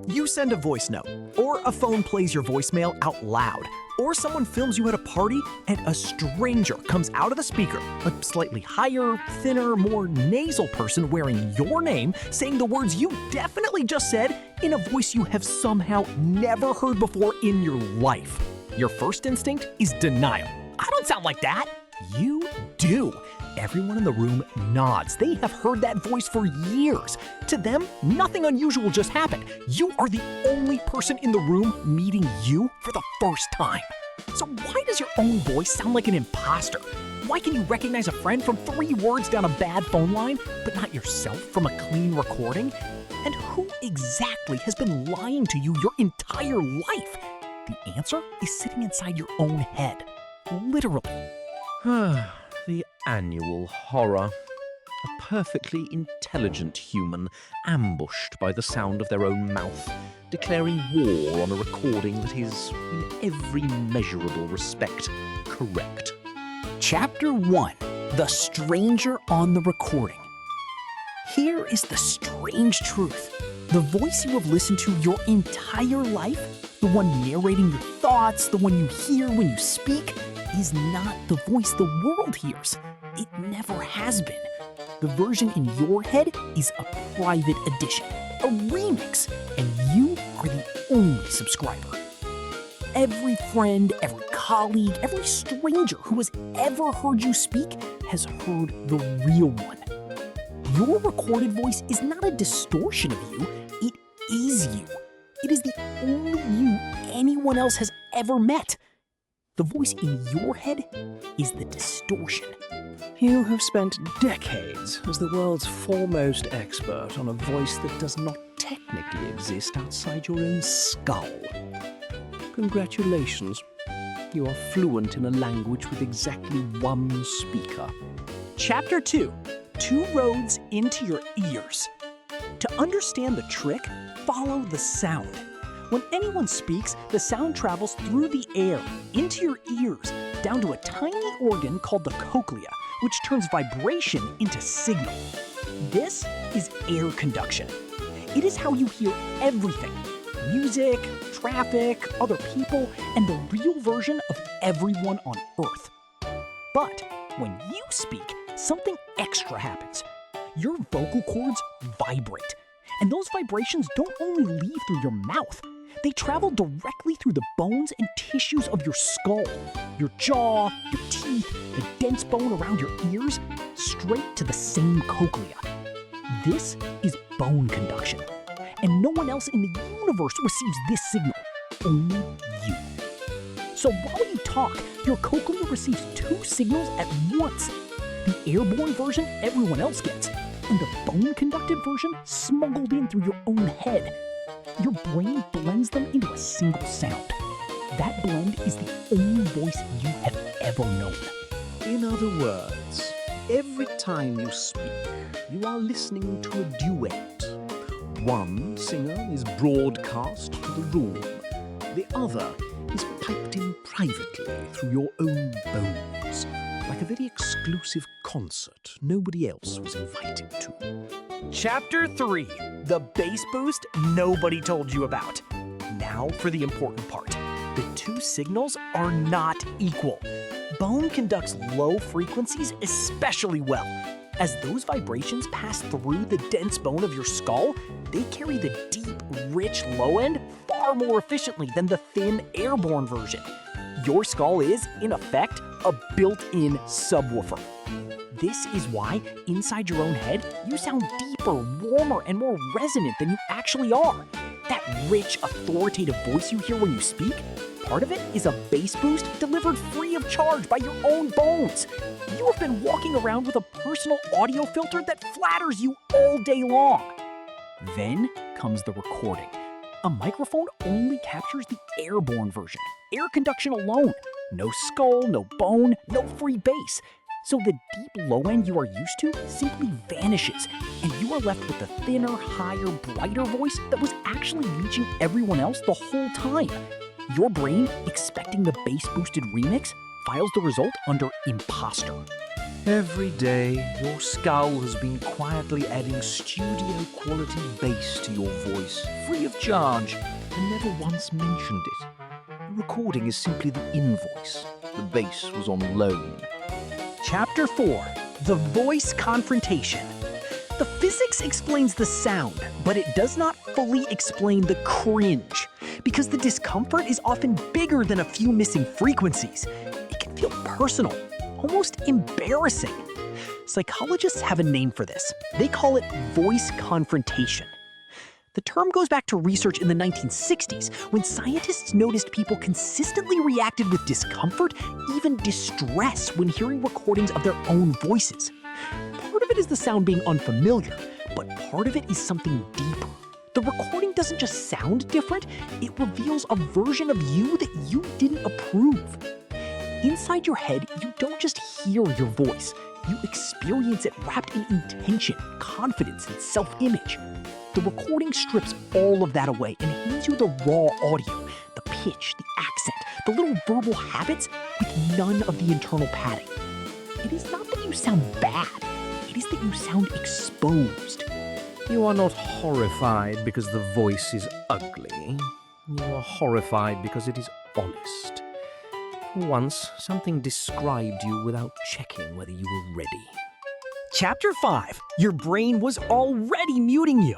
You send a voice note, or a phone plays your voicemail out loud, or someone films you at a party and a stranger comes out of the speaker, a slightly higher, thinner, more nasal person wearing your name, saying the words you definitely just said in a voice you have somehow never heard before in your life. Your first instinct is denial. I don't sound like that. You do. Everyone in the room nods. They have heard that voice for years. To them, nothing unusual just happened. You are the only person in the room meeting you for the first time. So why does your own voice sound like an impostor? Why can you recognize a friend from 3 words down a bad phone line, but not yourself from a clean recording? And who exactly has been lying to you your entire life? The answer is sitting inside your own head. Literally. The annual horror. A perfectly intelligent human ambushed by the sound of their own mouth, declaring war on a recording that is, in every measurable respect, correct. Chapter 1. The Stranger on the Recording. Here is the strange truth. The voice you have listened to your entire life, the one narrating your thoughts, the one you hear when you speak, is not the voice the world hears. It never has been. The version in your head is a private edition, a remix, and you are the only subscriber. Every friend, every colleague, every stranger who has ever heard you speak has heard the real one. Your recorded voice is not a distortion of you, it is you. It is the only you anyone else has ever met. The voice in your head is the distortion. You have spent decades as the world's foremost expert on a voice that does not technically exist outside your own skull. Congratulations. You are fluent in a language with exactly 1 speaker. Chapter 2. 2 roads into your ears. To understand the trick, follow the sound. When anyone speaks, the sound travels through the air, into your ears, down to a tiny organ called the cochlea, which turns vibration into signal. This is air conduction. It is how you hear everything: music, traffic, other people, and the real version of everyone on Earth. But when you speak, something extra happens. Your vocal cords vibrate. And those vibrations don't only leave through your mouth. They travel directly through the bones and tissues of your skull, your jaw, your teeth, the dense bone around your ears, straight to the same cochlea. This is bone conduction. And no one else in the universe receives this signal, only you. So while you talk, your cochlea receives 2 signals at once. The airborne version everyone else gets, and the bone-conducted version smuggled in through your own head. Your brain blends them into a single sound. That blend is the only voice you have ever known. In other words, every time you speak, you are listening to a duet. One singer is broadcast to the room. The other is piped in privately through your own bones, like a very exclusive concert nobody else was invited to. Chapter 3. The bass boost nobody told you about. Now for the important part. The 2 signals are not equal. Bone conducts low frequencies especially well. As those vibrations pass through the dense bone of your skull, they carry the deep, rich low end far more efficiently than the thin, airborne version. Your skull is, in effect, a built-in subwoofer. This is why, inside your own head, you sound deeper, warmer, and more resonant than you actually are. That rich, authoritative voice you hear when you speak, part of it is a bass boost delivered free of charge by your own bones. You have been walking around with a personal audio filter that flatters you all day long. Then comes the recording. A microphone only captures the airborne version, air conduction alone. No skull, no bone, no free bass. So the deep low end you are used to simply vanishes, and you are left with the thinner, higher, brighter voice that was actually reaching everyone else the whole time. Your brain, expecting the bass-boosted remix, files the result under impostor. Every day, your skull has been quietly adding studio-quality bass to your voice, free of charge, and never once mentioned it. The recording is simply the invoice. The bass was on loan. Chapter 4, The Voice Confrontation. The physics explains the sound, but it does not fully explain the cringe, because the discomfort is often bigger than a few missing frequencies. It can feel personal, almost embarrassing. Psychologists have a name for this. They call it voice confrontation. The term goes back to research in the 1960s when scientists noticed people consistently reacted with discomfort, even distress, when hearing recordings of their own voices. Part of it is the sound being unfamiliar, but part of it is something deeper. The recording doesn't just sound different, it reveals a version of you that you didn't approve. Inside your head, you don't just hear your voice, you experience it wrapped in intention, confidence, and self-image. The recording strips all of that away and hands you the raw audio, the pitch, the accent, the little verbal habits with none of the internal padding. It is not that you sound bad, it is that you sound exposed. You are not horrified because the voice is ugly. You are horrified because it is honest. For once, something described you without checking whether you were ready. Chapter 5, Your brain was already muting you.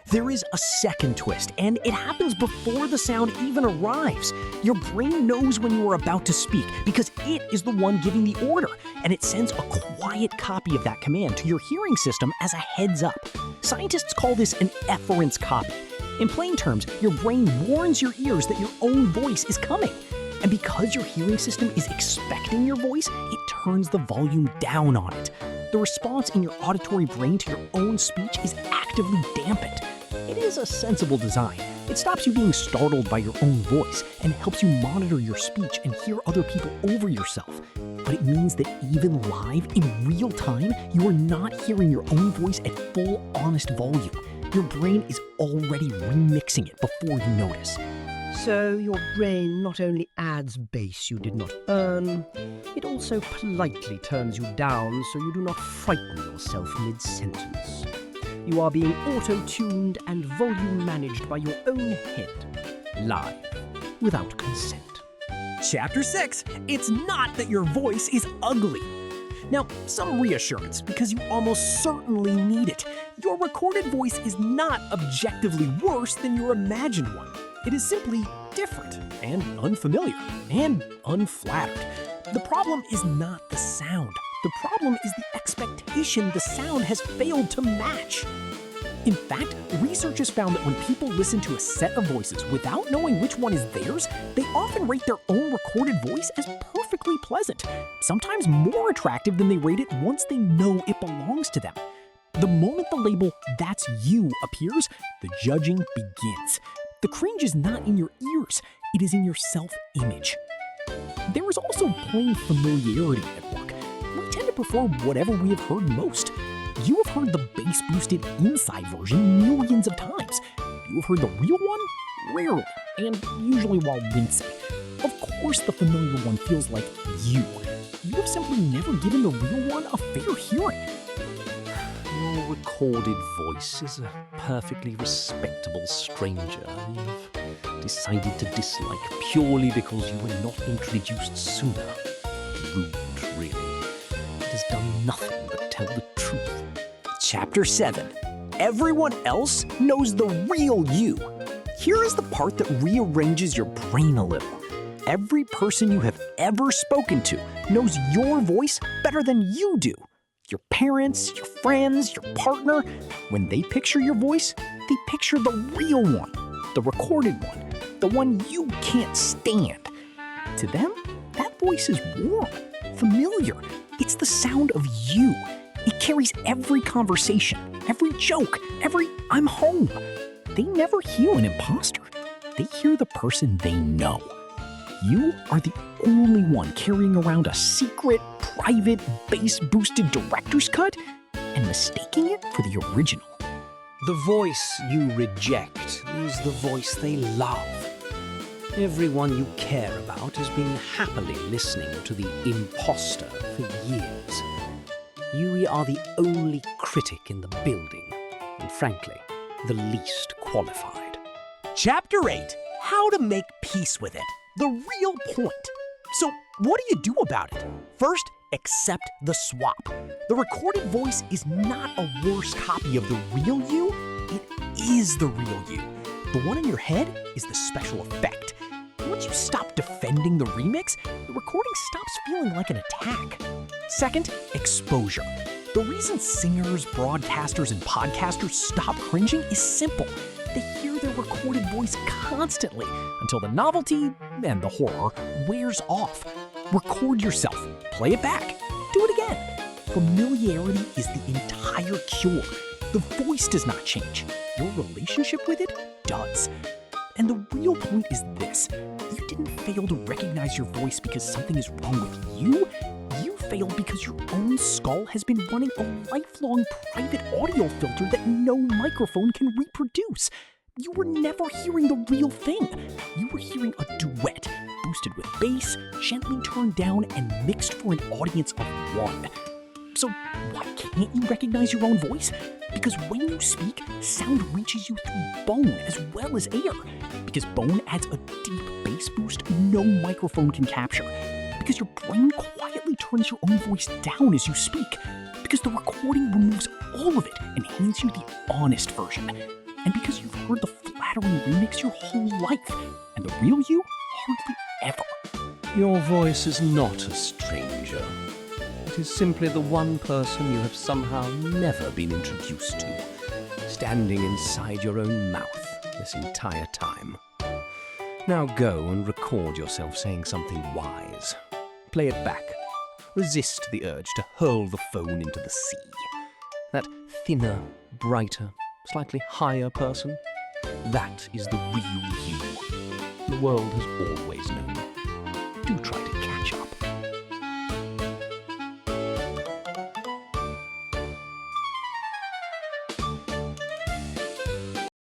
There is a second twist, and it happens before the sound even arrives. Your brain knows when you are about to speak because it is the one giving the order, and it sends a quiet copy of that command to your hearing system as a heads up. Scientists call this an efference copy. In plain terms, your brain warns your ears that your own voice is coming. And because your hearing system is expecting your voice, it turns the volume down on it. The response in your auditory brain to your own speech is actively dampened. It is a sensible design. It stops you being startled by your own voice and helps you monitor your speech and hear other people over yourself. But it means that even live, in real time, you are not hearing your own voice at full, honest volume. Your brain is already remixing it before you notice. So your brain not only adds bass you did not earn, it also politely turns you down so you do not frighten yourself mid-sentence. You are being auto-tuned and volume managed by your own head, live, without consent. Chapter 6, It's not that your voice is ugly. Now, some reassurance, because you almost certainly need it. Your recorded voice is not objectively worse than your imagined one. It is simply different and unfamiliar and unflattered. The problem is not the sound. The problem is the expectation the sound has failed to match. In fact, research has found that when people listen to a set of voices without knowing which one is theirs, they often rate their own recorded voice as perfectly pleasant, sometimes more attractive than they rate it once they know it belongs to them. The moment the label "that's you" appears, the judging begins. The cringe is not in your ears, it is in your self-image. There is also plain familiarity at work. We tend to prefer whatever we have heard most. You have heard the bass-boosted inside version millions of times. You have heard the real one rarely, and usually while wincing. Of course the familiar one feels like you. You have simply never given the real one a fair hearing. Your recorded voice is a perfectly respectable stranger you've decided to dislike purely because you were not introduced sooner. Rude, really. It has done nothing but tell the truth. Chapter 7, Everyone else knows the real you. Here is the part that rearranges your brain a little. Every person you have ever spoken to knows your voice better than you do. Your parents, your friends, your partner, when they picture your voice, they picture the real one, the recorded one, the one you can't stand. To them, that voice is warm, familiar. It's the sound of you. It carries every conversation, every joke, every "I'm home." They never hear an impostor. They hear the person they know. You are the only one carrying around a secret, private, bass-boosted director's cut and mistaking it for the original. The voice you reject is the voice they love. Everyone you care about has been happily listening to the impostor for years. You are the only critic in the building, and frankly, the least qualified. Chapter 8, How to Make Peace with It. The real point. So, what do you do about it? First, accept the swap. The recorded voice is not a worse copy of the real you, it is the real you. The one in your head is the special effect. Once you stop defending the remix, the recording stops feeling like an attack. Second, exposure. The reason singers, broadcasters, and podcasters stop cringing is simple. They hear their recorded voice constantly until the novelty and the horror wears off. Record yourself, play it back, do it again. Familiarity is the entire cure. The voice does not change. Your relationship with it does. And the real point is this. You didn't fail to recognize your voice because something is wrong with you. You failed because your own skull has been running a lifelong private audio filter that no microphone can reproduce. You were never hearing the real thing. You were hearing a duet, boosted with bass, gently turned down, and mixed for an audience of one. So why can't you recognize your own voice? Because when you speak, sound reaches you through bone as well as air. Because bone adds a deep bass boost no microphone can capture. Because your brain quietly turns your own voice down as you speak. Because the recording removes all of it and hands you the honest version. And because you've heard the flattering remix your whole life, and the real you hardly ever. Your voice is not a stranger. It is simply the one person you have somehow never been introduced to, standing inside your own mouth this entire time. Now go and record yourself saying something wise. Play it back. Resist the urge to hurl the phone into the sea. That thinner, brighter, slightly higher person, that is the real you. The world has always known. Do try to catch up.